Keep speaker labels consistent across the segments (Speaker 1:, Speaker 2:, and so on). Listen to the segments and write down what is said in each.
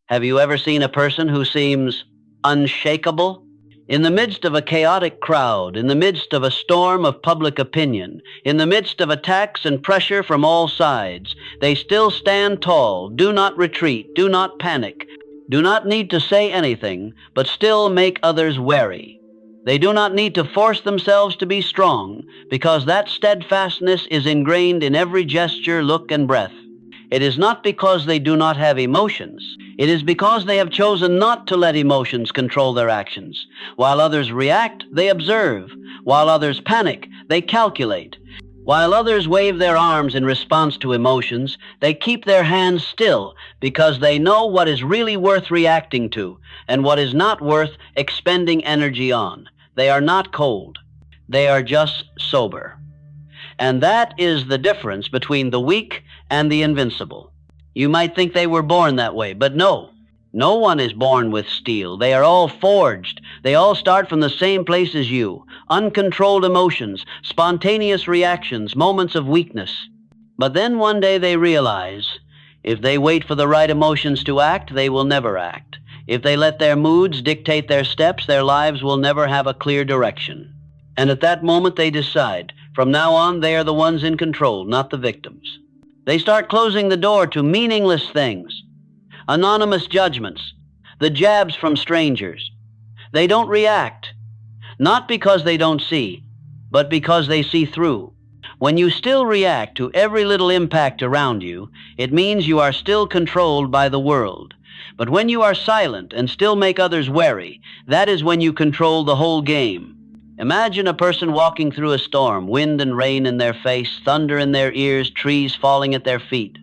Speaker 1: Have you ever seen a person who seems unshakable? In the midst of a chaotic crowd, in the midst of a storm of public opinion, in the midst of attacks and pressure from all sides, they still stand tall, do not retreat, do not panic, do not need to say anything, but still make others wary. They do not need to force themselves to be strong, because that steadfastness is ingrained in every gesture, look, and breath. It is not because they do not have emotions. It is because they have chosen not to let emotions control their actions. While others react, they observe. While others panic, they calculate. While others wave their arms in response to emotions, they keep their hands still because they know what is really worth reacting to and what is not worth expending energy on. They are not cold. They are just sober. And that is the difference between the weak and the invincible. You might think they were born that way, but no. No one is born with steel. They are all forged. They all start from the same place as you. Uncontrolled emotions, spontaneous reactions, moments of weakness. But then one day they realize, if they wait for the right emotions to act, they will never act. If they let their moods dictate their steps, their lives will never have a clear direction. And at that moment they decide, from now on they are the ones in control, not the victims. They start closing the door to meaningless things, anonymous judgments, the jabs from strangers. They don't react, not because they don't see, but because they see through. When you still react to every little impact around you, it means you are still controlled by the world. But when you are silent and still make others wary, that is when you control the whole game. Imagine a person walking through a storm, wind and rain in their face, thunder in their ears, trees falling at their feet.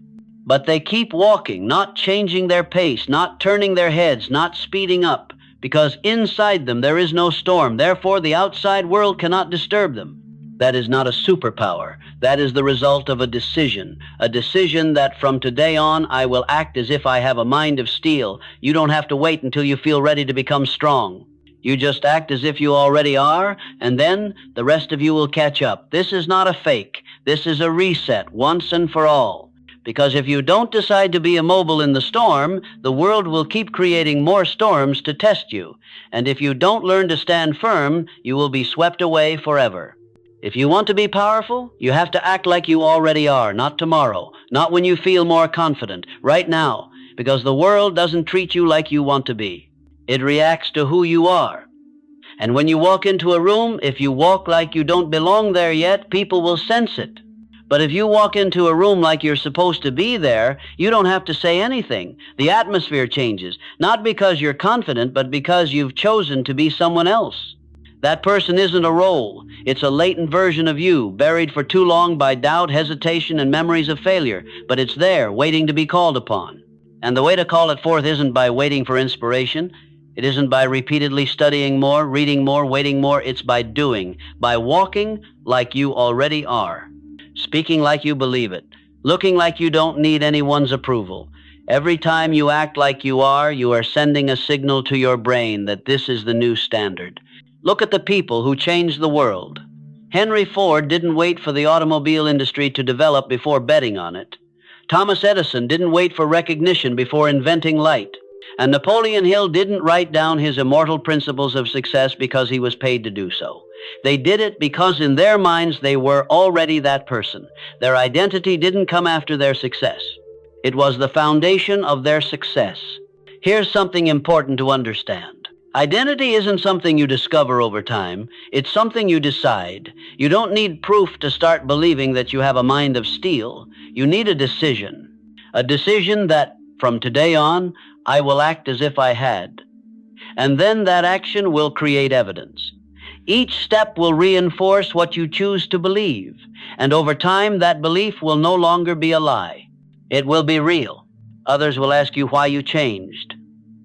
Speaker 1: But they keep walking, not changing their pace, not turning their heads, not speeding up, because inside them there is no storm. Therefore, the outside world cannot disturb them. That is not a superpower. That is the result of a decision that from today on I will act as if I have a mind of steel. You don't have to wait until you feel ready to become strong. You just act as if you already are, and then the rest of you will catch up. This is not a fake. This is a reset, once and for all. Because if you don't decide to be immobile in the storm, the world will keep creating more storms to test you. And if you don't learn to stand firm, you will be swept away forever. If you want to be powerful, you have to act like you already are, not tomorrow, not when you feel more confident, right now, because the world doesn't treat you like you want to be. It reacts to who you are. And when you walk into a room, if you walk like you don't belong there yet, people will sense it. But if you walk into a room like you're supposed to be there, you don't have to say anything. The atmosphere changes, not because you're confident, but because you've chosen to be someone else. That person isn't a role. It's a latent version of you, buried for too long by doubt, hesitation, and memories of failure. But it's there, waiting to be called upon. And the way to call it forth isn't by waiting for inspiration. It isn't by repeatedly studying more, reading more, waiting more. It's by doing, by walking like you already are, speaking like you believe it, looking like you don't need anyone's approval. Every time you act like you are sending a signal to your brain that this is the new standard. Look at the people who changed the world. Henry Ford didn't wait for the automobile industry to develop before betting on it. Thomas Edison didn't wait for recognition before inventing light. And Napoleon Hill didn't write down his immortal principles of success because he was paid to do so. They did it because in their minds they were already that person. Their identity didn't come after their success. It was the foundation of their success. Here's something important to understand. Identity isn't something you discover over time. It's something you decide. You don't need proof to start believing that you have a mind of steel. You need a decision that from today on, I will act as if I had. And then that action will create evidence. Each step will reinforce what you choose to believe. And over time, that belief will no longer be a lie. It will be real. Others will ask you why you changed,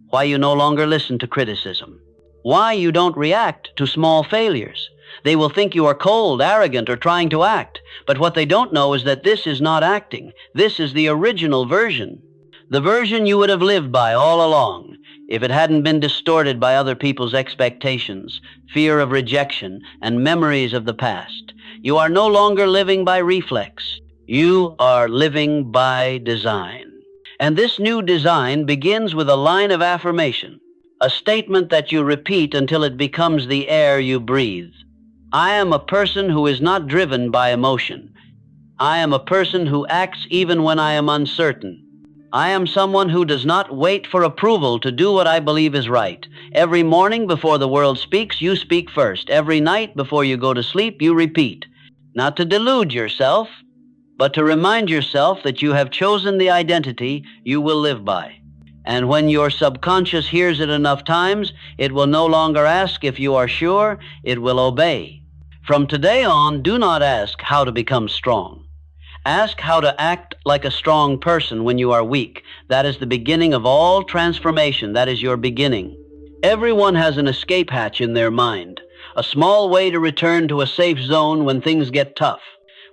Speaker 1: why you no longer listen to criticism, why you don't react to small failures. They will think you are cold, arrogant, or trying to act. But what they don't know is that this is not acting. This is the original version. The version you would have lived by all along if it hadn't been distorted by other people's expectations, fear of rejection, and memories of the past. You are no longer living by reflex. You are living by design. And this new design begins with a line of affirmation, a statement that you repeat until it becomes the air you breathe. I am a person who is not driven by emotion. I am a person who acts even when I am uncertain. I am someone who does not wait for approval to do what I believe is right. Every morning before the world speaks, you speak first. Every night before you go to sleep, you repeat. Not to delude yourself, but to remind yourself that you have chosen the identity you will live by. And when your subconscious hears it enough times, it will no longer ask if you are sure, it will obey. From today on, do not ask how to become strong. Ask how to act like a strong person when you are weak. That is the beginning of all transformation. That is your beginning. Everyone has an escape hatch in their mind, a small way to return to a safe zone when things get tough.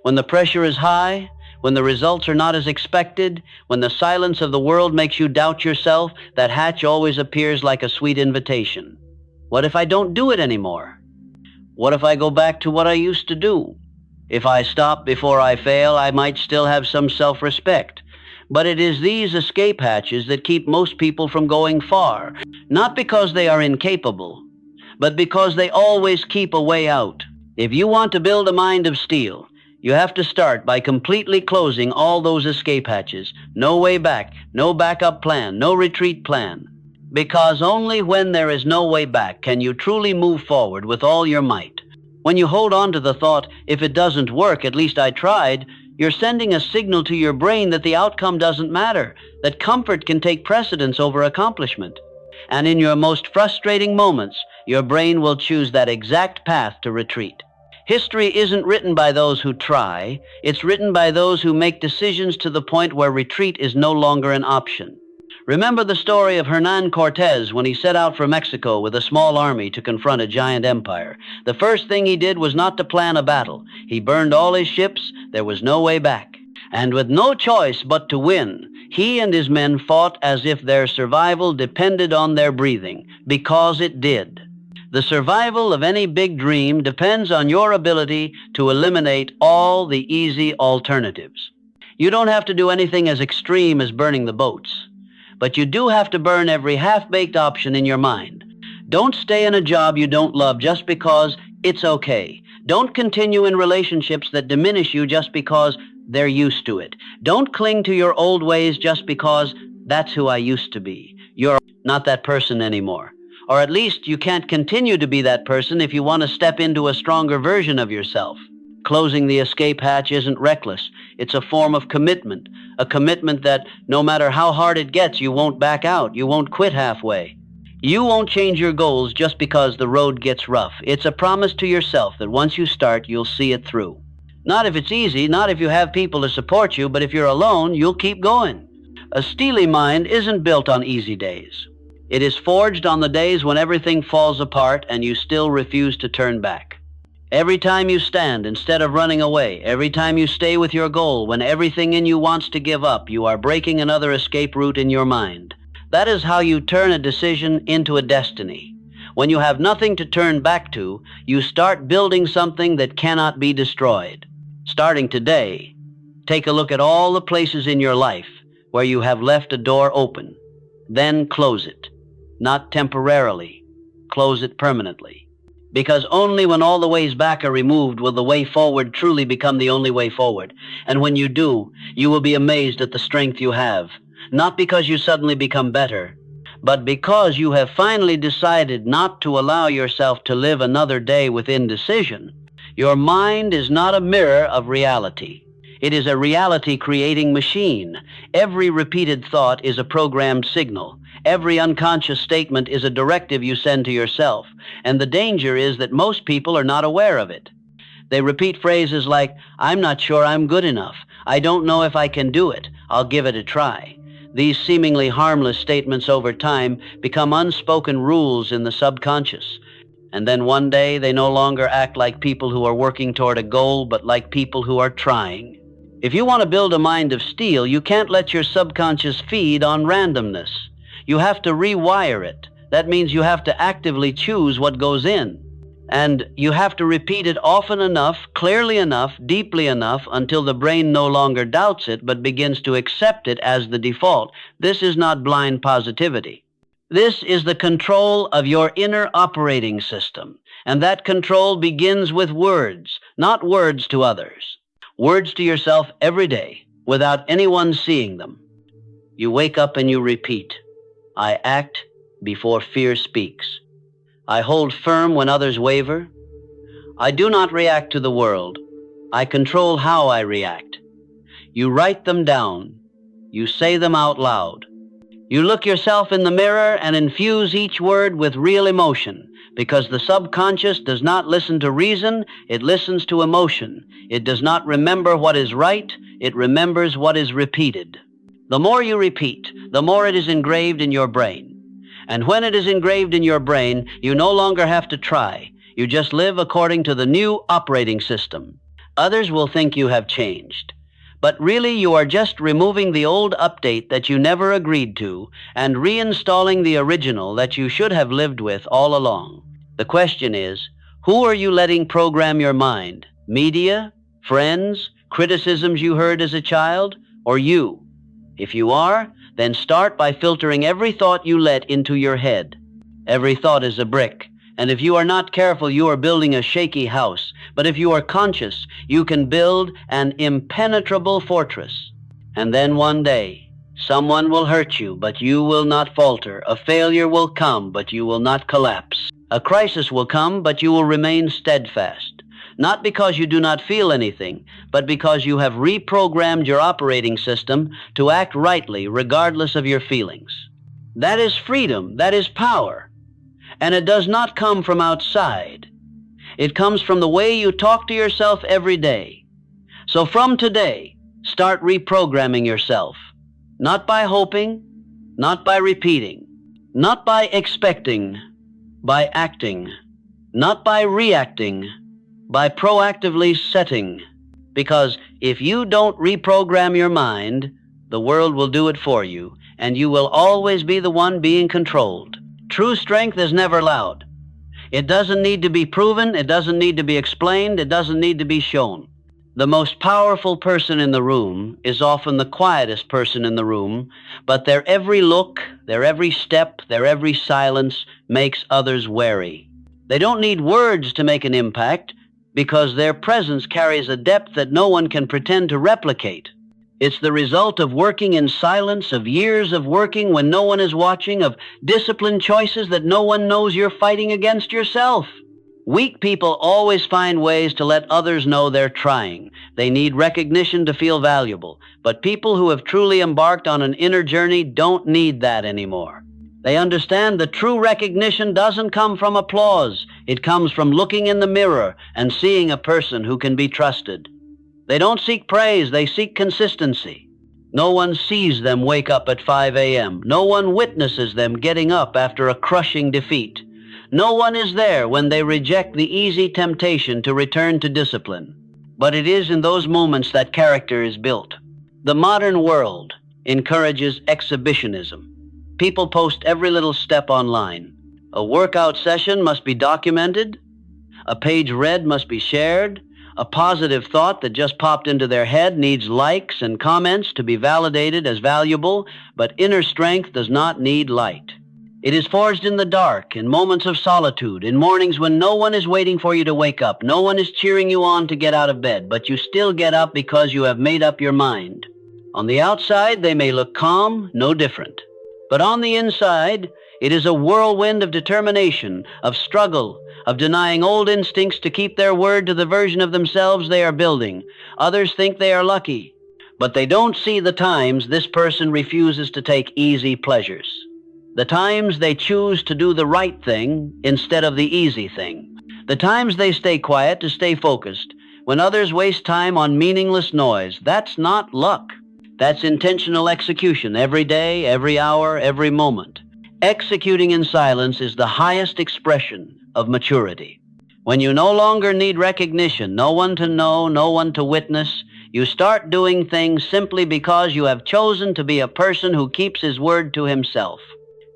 Speaker 1: When the pressure is high, when the results are not as expected, when the silence of the world makes you doubt yourself, that hatch always appears like a sweet invitation. What if I don't do it anymore? What if I go back to what I used to do? If I stop before I fail, I might still have some self-respect. But it is these escape hatches that keep most people from going far, not because they are incapable, but because they always keep a way out. If you want to build a mind of steel, you have to start by completely closing all those escape hatches. No way back, no backup plan, no retreat plan. Because only when there is no way back can you truly move forward with all your might. When you hold on to the thought, if it doesn't work, at least I tried, you're sending a signal to your brain that the outcome doesn't matter, that comfort can take precedence over accomplishment. And in your most frustrating moments, your brain will choose that exact path to retreat. History isn't written by those who try, it's written by those who make decisions to the point where retreat is no longer an option. Remember the story of Hernán Cortés when he set out for Mexico with a small army to confront a giant empire. The first thing he did was not to plan a battle. He burned all his ships. There was no way back. And with no choice but to win, he and his men fought as if their survival depended on their breathing, because it did. The survival of any big dream depends on your ability to eliminate all the easy alternatives. You don't have to do anything as extreme as burning the boats. But you do have to burn every half-baked option in your mind. Don't stay in a job you don't love just because it's okay. Don't continue in relationships that diminish you just because they're used to it. Don't cling to your old ways just because that's who I used to be. You're not that person anymore. Or at least you can't continue to be that person if you want to step into a stronger version of yourself. Closing the escape hatch isn't reckless. It's a form of commitment, a commitment that no matter how hard it gets, you won't back out, you won't quit halfway. You won't change your goals just because the road gets rough. It's a promise to yourself that once you start, you'll see it through. Not if it's easy, not if you have people to support you, but if you're alone, you'll keep going. A steely mind isn't built on easy days. It is forged on the days when everything falls apart and you still refuse to turn back. Every time you stand instead of running away, every time you stay with your goal when everything in you wants to give up, you are breaking another escape route in your mind. That is how you turn a decision into a destiny. When you have nothing to turn back to, you start building something that cannot be destroyed. Starting today, take a look at all the places in your life where you have left a door open. Then close it. Not temporarily. Close it permanently. Because only when all the ways back are removed will the way forward truly become the only way forward. And when you do, you will be amazed at the strength you have. Not because you suddenly become better, but because you have finally decided not to allow yourself to live another day with indecision. Your mind is not a mirror of reality. It is a reality-creating machine. Every repeated thought is a programmed signal. Every unconscious statement is a directive you send to yourself, and the danger is that most people are not aware of it. They repeat phrases like, I'm not sure I'm good enough. I don't know if I can do it. I'll give it a try. These seemingly harmless statements over time become unspoken rules in the subconscious. And then one day they no longer act like people who are working toward a goal, but like people who are trying. If you want to build a mind of steel, you can't let your subconscious feed on randomness. You have to rewire it. That means you have to actively choose what goes in. And you have to repeat it often enough, clearly enough, deeply enough, until the brain no longer doubts it, but begins to accept it as the default. This is not blind positivity. This is the control of your inner operating system. And that control begins with words, not words to others. Words to yourself every day, without anyone seeing them. You wake up and you repeat, I act before fear speaks. I hold firm when others waver. I do not react to the world. I control how I react. You write them down. You say them out loud. You look yourself in the mirror and infuse each word with real emotion, because the subconscious does not listen to reason, it listens to emotion. It does not remember what is right, it remembers what is repeated. The more you repeat, the more it is engraved in your brain. And when it is engraved in your brain, you no longer have to try. You just live according to the new operating system. Others will think you have changed. But really, you are just removing the old update that you never agreed to and reinstalling the original that you should have lived with all along. The question is, who are you letting program your mind? Media? Friends? Criticisms you heard as a child? Or you? If you are, then start by filtering every thought you let into your head. Every thought is a brick, and if you are not careful, you are building a shaky house. But if you are conscious, you can build an impenetrable fortress. And then one day, someone will hurt you, but you will not falter. A failure will come, but you will not collapse. A crisis will come, but you will remain steadfast. Not because you do not feel anything, but because you have reprogrammed your operating system to act rightly regardless of your feelings. That is freedom, that is power. And it does not come from outside. It comes from the way you talk to yourself every day. So from today, start reprogramming yourself. Not by hoping, not by repeating, not by expecting, by acting, not by reacting, by proactively setting. Because if you don't reprogram your mind, the world will do it for you, and you will always be the one being controlled. True strength is never loud. It doesn't need to be proven, it doesn't need to be explained, it doesn't need to be shown. The most powerful person in the room is often the quietest person in the room, but their every look, their every step, their every silence makes others wary. They don't need words to make an impact, because their presence carries a depth that no one can pretend to replicate. It's the result of working in silence, of years of working when no one is watching, of disciplined choices that no one knows you're fighting against yourself. Weak people always find ways to let others know they're trying. They need recognition to feel valuable. But people who have truly embarked on an inner journey don't need that anymore. They understand that true recognition doesn't come from applause. It comes from looking in the mirror and seeing a person who can be trusted. They don't seek praise, they seek consistency. No one sees them wake up at 5 a.m. No one witnesses them getting up after a crushing defeat. No one is there when they reject the easy temptation to return to discipline. But it is in those moments that character is built. The modern world encourages exhibitionism. People post every little step online. A workout session must be documented. A page read must be shared. A positive thought that just popped into their head needs likes and comments to be validated as valuable, but inner strength does not need light. It is forged in the dark, in moments of solitude, in mornings when no one is waiting for you to wake up, no one is cheering you on to get out of bed, but you still get up because you have made up your mind. On the outside, they may look calm, no different. But on the inside, it is a whirlwind of determination, of struggle, of denying old instincts to keep their word to the version of themselves they are building. Others think they are lucky, but they don't see the times this person refuses to take easy pleasures. The times they choose to do the right thing instead of the easy thing. The times they stay quiet to stay focused, when others waste time on meaningless noise. That's not luck. That's intentional execution every day, every hour, every moment. Executing in silence is the highest expression of maturity. When you no longer need recognition, no one to know, no one to witness, you start doing things simply because you have chosen to be a person who keeps his word to himself.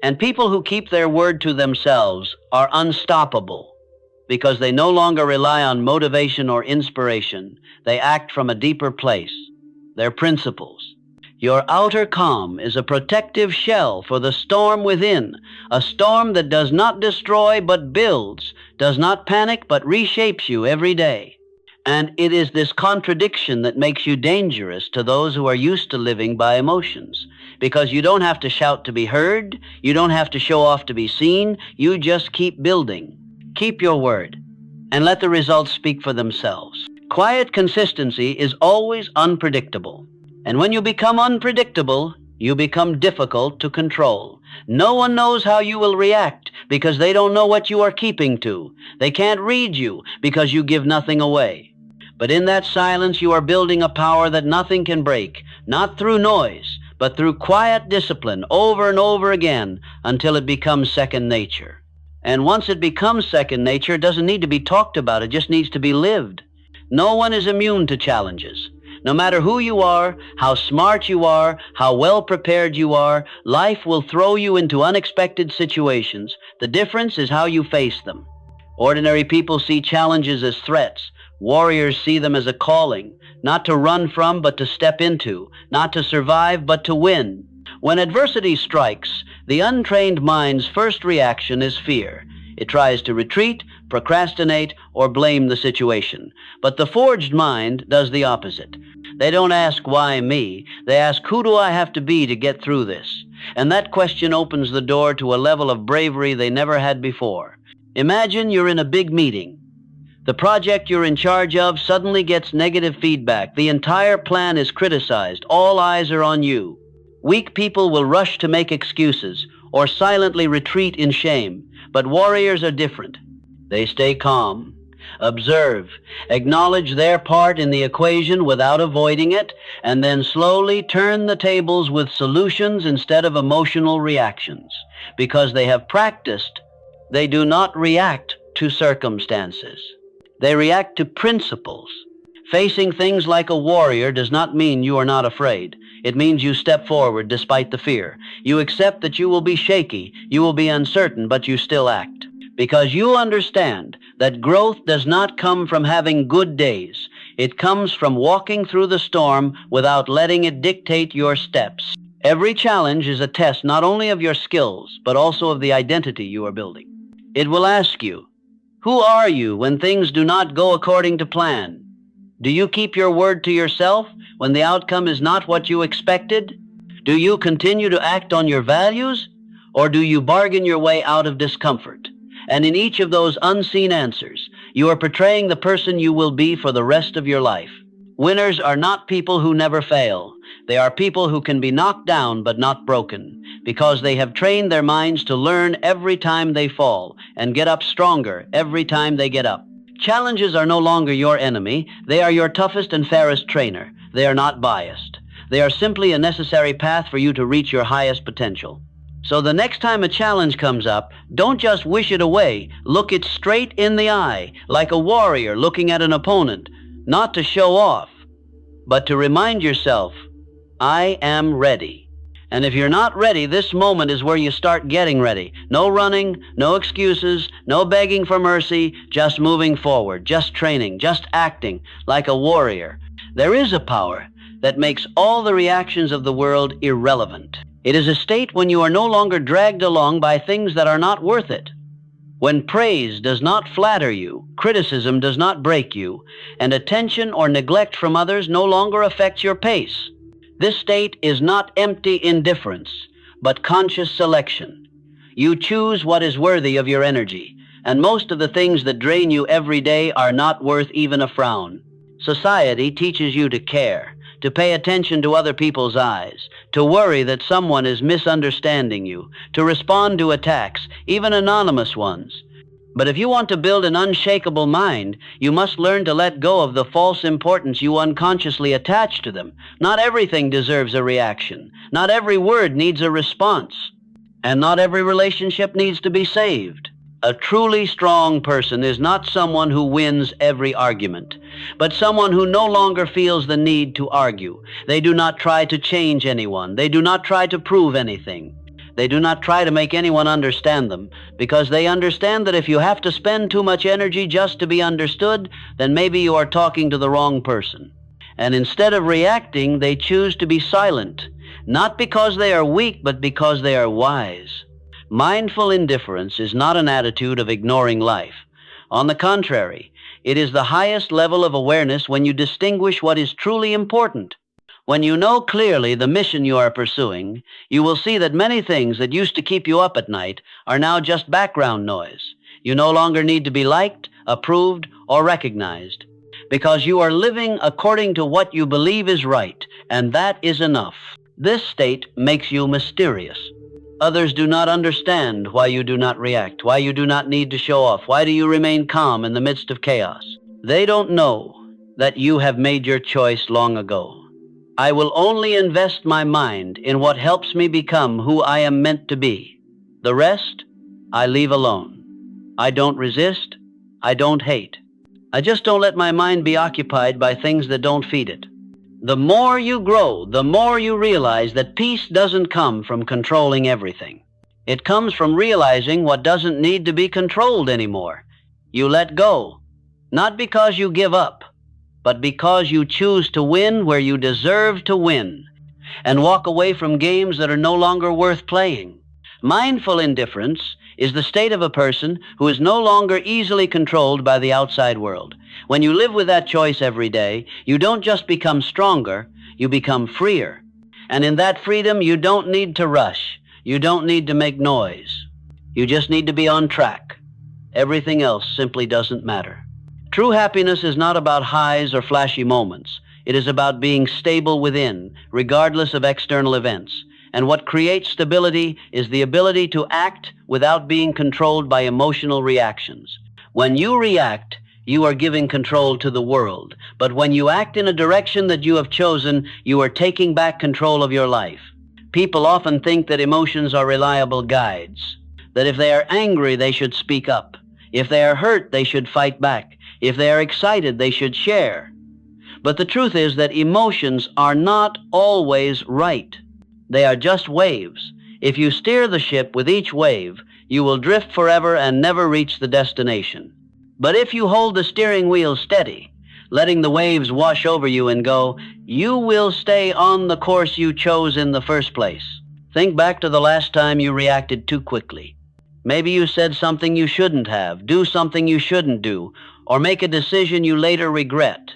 Speaker 1: And people who keep their word to themselves are unstoppable. because they no longer rely on motivation or inspiration. They act from a deeper place, their principles. Your outer calm is a protective shell for the storm within, a storm that does not destroy but builds, does not panic but reshapes you every day. And it is this contradiction that makes you dangerous to those who are used to living by emotions, because you don't have to shout to be heard, you don't have to show off to be seen, you just keep building. Keep your word, and let the results speak for themselves. Quiet consistency is always unpredictable. And when you become unpredictable, you become difficult to control. No one knows how you will react because they don't know what you are keeping to. They can't read you because you give nothing away. But in that silence, you are building a power that nothing can break, not through noise, but through quiet discipline over and over again until it becomes second nature. And once it becomes second nature, it doesn't need to be talked about, it just needs to be lived. No one is immune to challenges. No matter who you are, how smart you are, how well prepared you are, life will throw you into unexpected situations. The difference is how you face them. Ordinary people see challenges as threats. Warriors see them as a calling, not to run from but to step into, not to survive but to win. When adversity strikes, the untrained mind's first reaction is fear. It tries to retreat, procrastinate, or blame the situation. But the forged mind does the opposite. They don't ask, why me? They ask, who do I have to be to get through this? And that question opens the door to a level of bravery they never had before. Imagine you're in a big meeting. The project you're in charge of suddenly gets negative feedback. The entire plan is criticized. All eyes are on you. Weak people will rush to make excuses or silently retreat in shame. But warriors are different. They stay calm, observe, acknowledge their part in the equation without avoiding it, and then slowly turn the tables with solutions instead of emotional reactions. Because they have practiced, they do not react to circumstances. They react to principles. Facing things like a warrior does not mean you are not afraid. It means you step forward despite the fear. You accept that you will be shaky, you will be uncertain, but you still act. Because you understand that growth does not come from having good days. It comes from walking through the storm without letting it dictate your steps. Every challenge is a test not only of your skills, but also of the identity you are building. It will ask you, who are you when things do not go according to plan? Do you keep your word to yourself when the outcome is not what you expected? Do you continue to act on your values, or do you bargain your way out of discomfort? And in each of those unseen answers, you are portraying the person you will be for the rest of your life. Winners are not people who never fail. They are people who can be knocked down but not broken, because they have trained their minds to learn every time they fall and get up stronger every time they get up. Challenges are no longer your enemy. They are your toughest and fairest trainer. They are not biased. They are simply a necessary path for you to reach your highest potential. So the next time a challenge comes up, don't just wish it away. Look it straight in the eye, like a warrior looking at an opponent, not to show off, but to remind yourself, I am ready. And if you're not ready, this moment is where you start getting ready. No running, no excuses, no begging for mercy, just moving forward, just training, just acting like a warrior. There is a power that makes all the reactions of the world irrelevant. It is a state when you are no longer dragged along by things that are not worth it. When praise does not flatter you, criticism does not break you, and attention or neglect from others no longer affects your pace. This state is not empty indifference, but conscious selection. You choose what is worthy of your energy, and most of the things that drain you every day are not worth even a frown. Society teaches you to care, to pay attention to other people's eyes, to worry that someone is misunderstanding you, to respond to attacks, even anonymous ones. But if you want to build an unshakable mind, you must learn to let go of the false importance you unconsciously attach to them. Not everything deserves a reaction. Not every word needs a response. And not every relationship needs to be saved. A truly strong person is not someone who wins every argument, but someone who no longer feels the need to argue. They do not try to change anyone. They do not try to prove anything. They do not try to make anyone understand them, because they understand that if you have to spend too much energy just to be understood, then maybe you are talking to the wrong person. And instead of reacting, they choose to be silent, not because they are weak, but because they are wise. Mindful indifference is not an attitude of ignoring life. On the contrary, it is the highest level of awareness when you distinguish what is truly important. When you know clearly the mission you are pursuing, you will see that many things that used to keep you up at night are now just background noise. You no longer need to be liked, approved, or recognized, because you are living according to what you believe is right, and that is enough. This state makes you mysterious. Others do not understand why you do not react, why you do not need to show off, why do you remain calm in the midst of chaos. They don't know that you have made your choice long ago. I will only invest my mind in what helps me become who I am meant to be. The rest, I leave alone. I don't resist. I don't hate. I just don't let my mind be occupied by things that don't feed it. The more you grow, the more you realize that peace doesn't come from controlling everything. It comes from realizing what doesn't need to be controlled anymore. You let go, not because you give up, but because you choose to win where you deserve to win, and walk away from games that are no longer worth playing. Mindful indifference is the state of a person who is no longer easily controlled by the outside world. When you live with that choice every day, you don't just become stronger, you become freer. And in that freedom, you don't need to rush. You don't need to make noise. You just need to be on track. Everything else simply doesn't matter. True happiness is not about highs or flashy moments. It is about being stable within, regardless of external events. And what creates stability is the ability to act without being controlled by emotional reactions. When you react, you are giving control to the world. But when you act in a direction that you have chosen, you are taking back control of your life. People often think that emotions are reliable guides, that if they are angry, they should speak up. If they are hurt, they should fight back. If they are excited, they should share. But the truth is that emotions are not always right. They are just waves. If you steer the ship with each wave, you will drift forever and never reach the destination. But if you hold the steering wheel steady, letting the waves wash over you and go, you will stay on the course you chose in the first place. Think back to the last time you reacted too quickly. Maybe you said something you shouldn't have, do something you shouldn't do, or make a decision you later regret.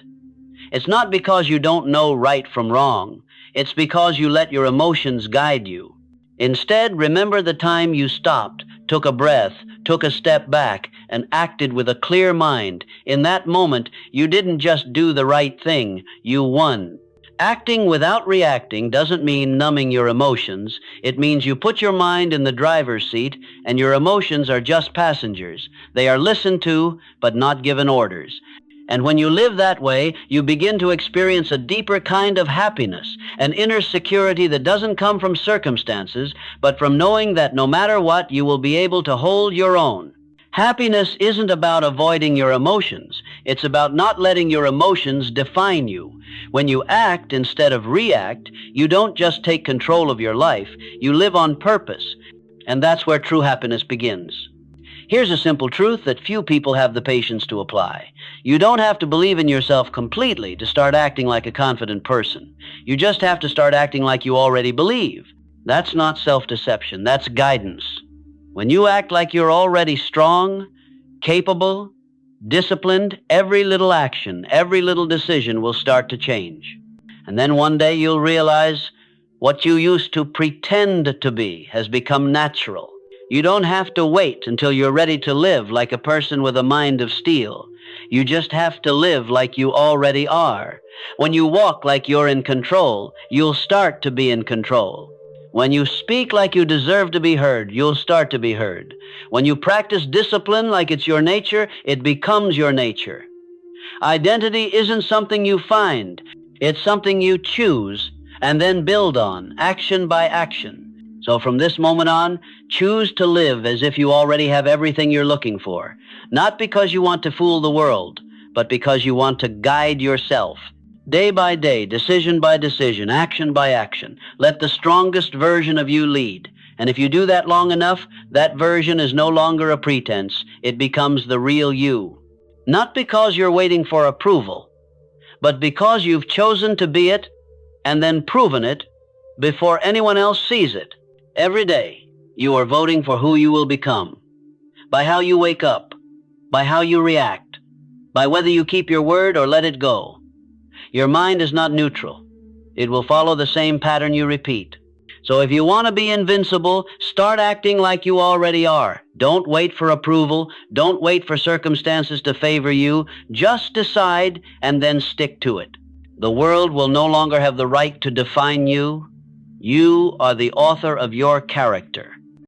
Speaker 1: It's not because you don't know right from wrong. It's because you let your emotions guide you. Instead, remember the time you stopped, took a breath, took a step back, and acted with a clear mind. In that moment, you didn't just do the right thing, you won. Acting without reacting doesn't mean numbing your emotions. It means you put your mind in the driver's seat and your emotions are just passengers. They are listened to, but not given orders. And when you live that way, you begin to experience a deeper kind of happiness, an inner security that doesn't come from circumstances, but from knowing that no matter what, you will be able to hold your own. Happiness isn't about avoiding your emotions. It's about not letting your emotions define you. When you act instead of react, you don't just take control of your life, you live on purpose. And that's where true happiness begins. Here's a simple truth that few people have the patience to apply. You don't have to believe in yourself completely to start acting like a confident person. You just have to start acting like you already believe. That's not self-deception, that's guidance. When you act like you're already strong, capable, disciplined, every little action, every little decision will start to change. And then one day you'll realize what you used to pretend to be has become natural. You don't have to wait until you're ready to live like a person with a mind of steel. You just have to live like you already are. When you walk like you're in control, you'll start to be in control. When you speak like you deserve to be heard, you'll start to be heard. When you practice discipline like it's your nature, it becomes your nature. Identity isn't something you find. It's something you choose and then build on, action by action. So from this moment on, choose to live as if you already have everything you're looking for. Not because you want to fool the world, but because you want to guide yourself. Day by day, decision by decision, action by action, let the strongest version of you lead. And if you do that long enough, that version is no longer a pretense. It becomes the real you. Not because you're waiting for approval, but because you've chosen to be it and then proven it before anyone else sees it. Every day, you are voting for who you will become. By how you wake up, by how you react, by whether you keep your word or let it go. Your mind is not neutral. It will follow the same pattern you repeat. So if you want to be invincible, start acting like you already are. Don't wait for approval. Don't wait for circumstances to favor you. Just decide and then stick to it. The world will no longer have the right to define you. You are the author of your character.